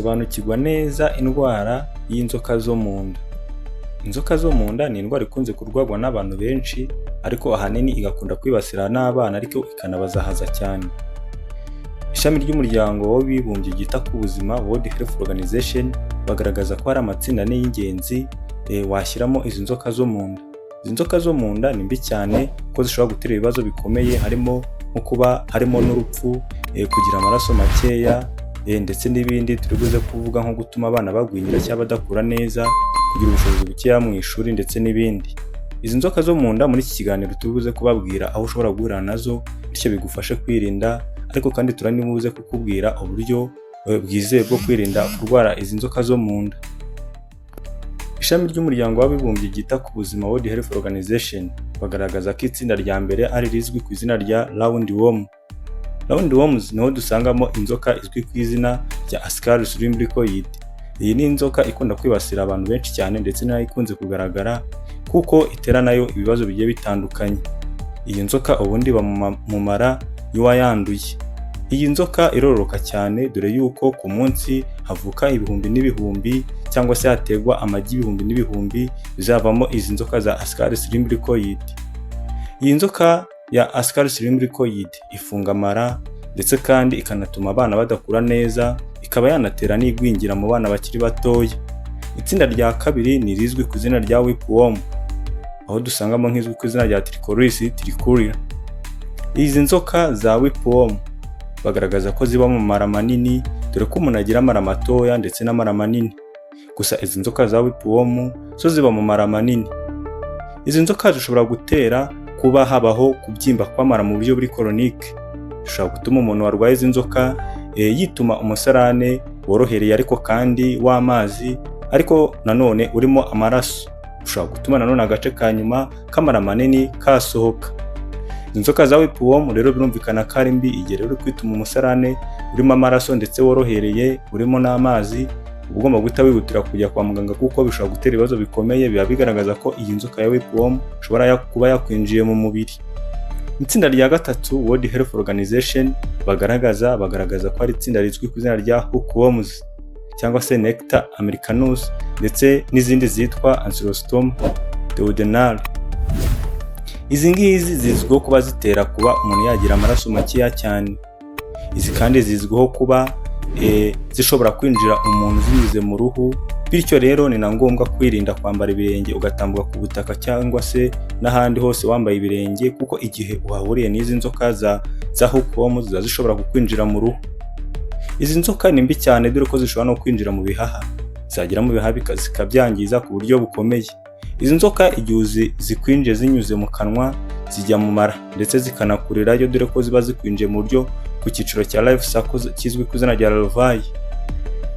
Sobanukirwa neza indwara y'inzoka zo mu nda. Inzoka zo mu nda ni indwara ikunze kurwarwa n'abantu benshi, ariko ahanini igakunda kwibasira n'abana, ariko ikanabazahaza cyane. Ishami ry'umuryango w'abibumbye ryita ku buzima World Health Organization bagaragaza ko hari amatsinda ane y'ingenzi washyiramo izi nzoka zo mu nda. Izi nzoka zo mu nda ni mbi cyane kuko zishobora gutera ibibazo bikomeye, harimo nko kuba harimo n'urupfu, kugira amaraso makeya, ndetse n'ibindi turi buze kuvuga nko gutuma abana bagwingira cyangwa badakura neza, kugira ubushobozi bukeya mu ishuri ndetse n'ibindi. Izi nzoka zo mu nda muri iki kiganiro turi buze kubabwira aho ushobora guhura nazo, bityo bigufashe kwirinda, ariko kandi turanibuze kukubwira uburyo bwizewe bwo kwirinda kurwara izi nzoka zo mu nda. Ishami ry'umuryango w'abibumbye ryita ku buzima World Health Organization bagaragaza ko itsinda rya mbere ari rizwi ku izina rya roundworm. Roundworms niho dusangamo inzoka izwi ku izina rya Ascaris lumbricoides. Iyi ni inzoka ikunda kwibasira abantu benshi cyane, ndetse nayo ikunze kugaragara kuko itera nayo ibibazo bigiye bitandukanye. Iyi nzoka ubundi iba mu mara y'uwayanduye. Iyi nzoka irororoka cyane, dore yuko ku munsi havuka ibihumbi n'ibihumbi, cyangwa se hategwa amagi ibihumbi n'ibihumbi bizavamo izi nzoka za Ascaris lumbricoides. Iyi nzoka ya Ascaris lumbricoides ifunga amara, ndetse kandi ikanatuma abana badakura neza, ikaba yanatera n'igwingira mu bana bakiri batoya. Itsinda rya kabiri ni rizwi ku izina rya whipworm, aho dusangamo nk'izwi ku izina rya Trichoris trichuria. Izi nzoka za whipworm bagaragaza ko ziba mu mara manini, dore ko umuntu agira amara matoya ndetse n'amara manini. Gusa izi nzoka za whipworm zo ziba mu mara manini. Izi nzoka zishobora gutera kuba habaho kubyimba kw'amara mu buryo buri chronique. Bishobora gutuma umuntu warwaye izi nzoka yituma umusarane worohereye ariko kandi w'amazi, ariko nanone urimo amaraso. Bishobora gutuma nanone agace ka nyuma k'amara manini kasohoka. Inzoka za whipworm rero birumvikana ko ari mbi, igihe rero kwituma umusarane urimo amaraso ndetse worohereye urimo n'amazi, ugomba guhita wihutira kujya kwa muganga, kuko bishobora gutera ibibazo bikomeye, biba bigaragaza ko iyi nzoka ya whipworm ishobora kuba yakwinjiye mu mubiri. Itsinda rya gatatu World Health Organization bagaragaza ko ari itsinda rizwi ku izina rya hookworms, cyangwa se Nectar americanus, ndetse n'izindi zitwa Ancylostomum duodenale. Izi ngizi zizwiho kuba zitera kuba umuntu yagira amaraso makeya cyane. Izi kandi zizwiho kuba zishobora kwinjira umuntu zinyuze mu ruhu, bityo rero ni na ngombwa kwirinda kwambara ibirenge ugatambuka ku butaka cyangwa se n'ahandi hose wambaye ibirenge, kuko igihe uhahuriye n'izi nzoka za hookworm ziba zishobora kukwinjira mu ruhu. Izi nzoka ni mbi cyane, dore ko zishobora no kwinjira mu bihaha, zagera mu bihaha zikabyangiza ku buryo bukomeye. Izi nzoka igihe zikwinjiye zinyuze mu kanwa, zijya mu mara ndetse zikanakurirayo, dore ko ziba zikwinjiye mu buryo ku cyiciro cya life cycle kizwi ku izina rya larvae.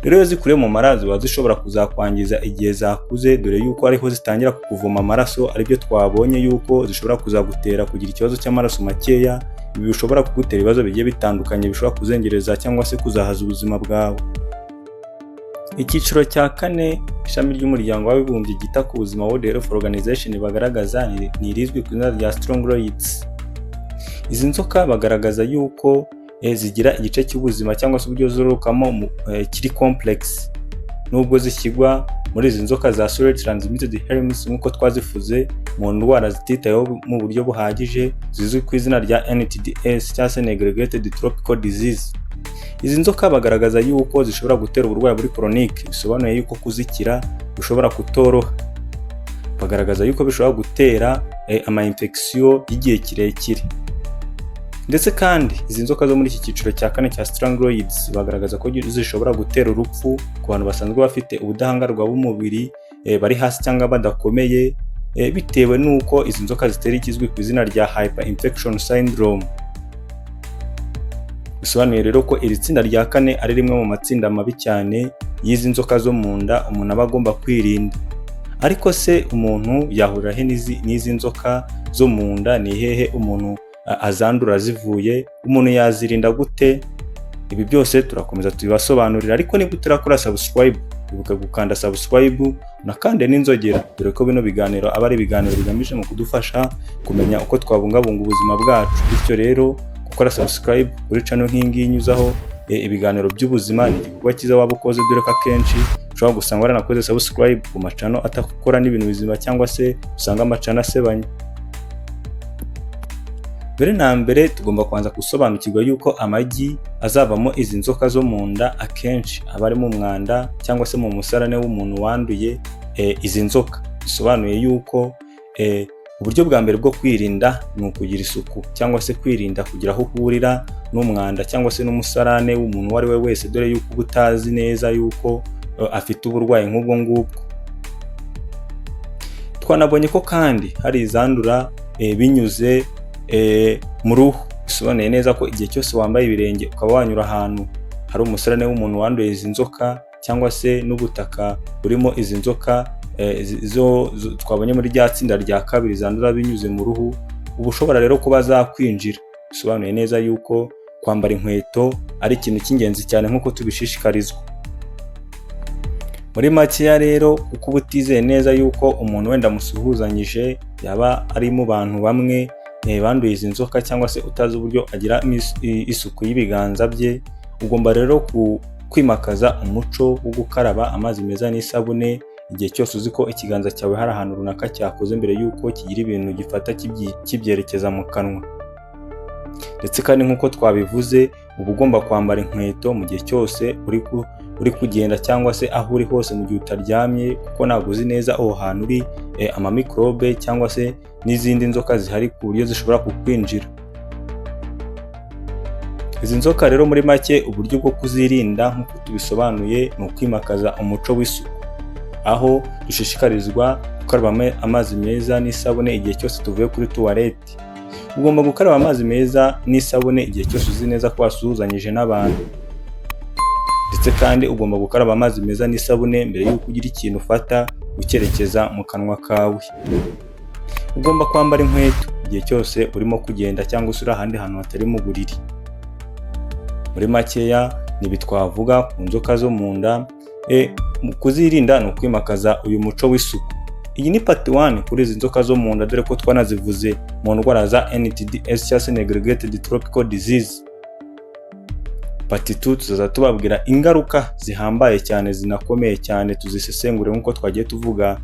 Rero iyo zikuriye mu mara ziba zishobora kuzakwangiza igihe zakuze, dore yuko ariho zitangira kukuvoma amaraso, aribyo twabonye yuko zishobora kuzagutera kugira ikibazo cy'amaraso makeya. Ibi bishobora kugutera ibibazo bigiye bitandukanye, bishobora kuzengereza cyangwa se kuzahaza ubuzima bwawe. Icyiciro cya kane ishami ry'umuryango w'abibumbye ryita ku buzima World Health Organization bagaragaza ni irizwi ku izina rya strongyloids. Izi nzoka bagaragaza yuko zigira igice cy'ubuzima cyangwa se uburyo zororokamo kiri complex, nubwo zishyirwa muri izi nzoka za sexually transmitted herpes nk'uko twazifuze mu ndwara zititayeho mu buryo buhagije, zizwi ku izina rya NTDs cyangwa se Neglected Tropical Disease. Izi nzoka bagaragaza yuko zishobora gutera uburwayi buri chronique, bisobanuye yuko kuzikira bishobora kutoroha. Bagaragaza yuko bishobora gutera ama-infection y'igihe kirekire. Ndetse kandi izi nzoka zo muri iki cyiciro cya kane cya strongyloids bagaragaza ko zishobora gutera urupfu ku bantu basanzwe bafite ubudahangarwa bw'umubiri bari hasi cyangwa badakomeye, bitewe n'uko izi nzoka zitera ikizwi ku izina rya hyperinfection syndrome. Bisobanuye rero ko iri tsinda rya kane ari rimwe mu matsinda mabi cyane y'izi nzoka zo mu nda umuntu aba agomba kwirinda. Ariko se umuntu yahurira he n'izi nzoka zo mu nda? Ni hehe umuntu azandura zivuye? Umuntu yazirinda gute? Ibi byose turakomeza tubibasobanurira, ariko niba utarakora subscribe, ibuka gukanda subscribe unakande n'inzogera, dore ko bino biganiro aba ari ibiganiro bigamije mu kudufasha kumenya uko twabungabunga ubuzima bwacu. Bityo rero gukora subscribe kuri channel nk'ingiyi nyuzaho ibiganiro by'ubuzima ni igikorwa cyiza waba ukoze, dore ko akenshi ushobora gusanga waranakoze subscribe ku macano atakora n'ibintu bizima cyangwa se usanga amacano asebanya. Mbere na mbere tugomba kubanza gusobanukirwa yuko amagi azavamo izi nzoka zo mu nda akenshi aba ari mu mwanda cyangwa se mu musarane w'umuntu wanduye izi nzoka. Bisobanuye yuko uburyo bwa mbere bwo kwirinda ni ukugira isuku cyangwa se kwirinda kugira aho uhurira n'umwanda cyangwa se n'umusarane w'umuntu uwo ari we wese, dore yuko uba utazi neza yuko afite uburwayi nk'ubwo ngubwo. Twanabonye ko kandi hari izandura binyuze mu ruhu. Bisobanuye neza ko igihe cyose wambaye ibirenge ukaba wanyura ahantu hari umusarane w'umuntu wanduye izi nzoka cyangwa se n'ubutaka burimo izi nzoka twabonye muri rya tsinda rya kabiri zandura binyuze mu ruhu, uba ushobora rero kuba zakwinjira. Bisobanuye neza yuko kwambara inkweto ari ikintu cy'ingenzi cyane nk'uko tubishishikarizwa. Muri makeya rero, kuko uba utizeye neza yuko umuntu wenda musuhuzanyije yaba ari mu bantu bamwe banduye izi nzoka cyangwa se utazi uburyo agira isuku y'ibiganza bye, ugomba rero kwimakaza umuco wo gukaraba amazi meza n'isabune igihe cyose uzi ko ikiganza cyawe hari ahantu runaka cyakoze mbere yuko kigira ibintu gifata kibyerekeza mu kanwa. Ndetse kandi nk'uko twabivuze, uba ugomba kwambara inkweto mu gihe cyose uri kugenda cyangwa se aho uri hose mu gihe utaryamye, kuko ntabwo uzi neza aho hantu uri amamikorobe cyangwa se n'izindi nzoka zihari ku buryo zishobora kukwinjira. Izi nzoka rero muri make uburyo bwo kuzirinda nk'uko tubisobanuye ni ukwimakaza umuco w'isuku, aho dushishikarizwa gukaraba amazi meza n'isabune igihe cyose tuvuye kuri tuwarete. Ugomba gukaraba amazi meza n'isabune igihe cyose uzi neza ko wasuhuzanyije n'abantu, ndetse kandi ugomba gukaraba amazi meza n'isabune mbere y'uko ugira ikintu ufata ucyerekeza mu kanwa kawe. Ugomba kwambara inkweto igihe cyose urimo kugenda cyangwa se uri ahandi hantu hatari mu buriri. Muri makeya nibi twavuga ku nzoka zo mu nda. Mu kuzirinda ni ukwimakaza uyu muco w'isuku. Iyi ni part 1 kuri izi nzoka zo mu nda, dore ko twanazivuze mu ndwara za NTDs cyangwa se Neglected Tropical Disease. Part 2 tuzaza tubabwira ingaruka zihambaye cyane zinakomeye cyane, tuzisesengure nk'uko twagiye tuvuga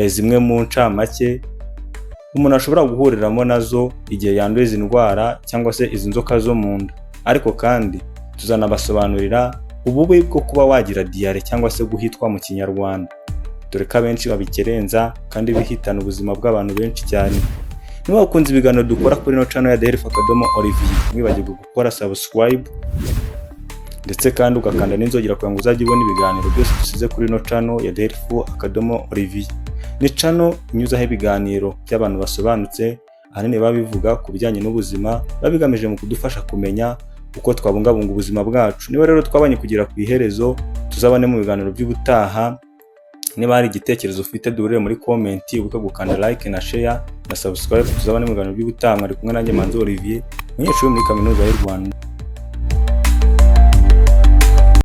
zimwe mu ncamake umuntu ashobora guhuriramo nazo igihe yanduye izi ndwara cyangwa se izi nzoka zo mu nda. Ariko kandi tuzanabasobanurira ububi bwo kuba wagira diare cyangwa se guhitwa mu Kinyarwanda, dore ko abenshi babikerenza kandi bihitana ubuzima bw'abantu benshi cyane. Niba wakunze ibiganiro dukora kuri no channel ya Dahealth_Olivier, mwibagirwe gukora subscribe ndetse kandi ugakanda n'inzogera kugira ngo uzajye ubona ibiganiro byose dusize kuri no channel ya Dahealth_Olivier. Ni channel inyuzaho ibiganiro by'abantu basobanutse, ahanini babivuga ku bijyanye n'ubuzima, babigamije mu kudufasha kumenya uko twabungabunga ubuzima bwacu. Niba rero twabanye kugera ku iherezo, tuzabane mu biganiro by'ubutaha. Niba hari igitekerezo ufite duhurire muri comment, ubuke gukanda like na share na subscribe. Tuzabane mu biganiro by'ubutaha. Mwari kumwe nanjye Manzi Olivier, umunyeshuri muri kaminuza y'u Rwanda.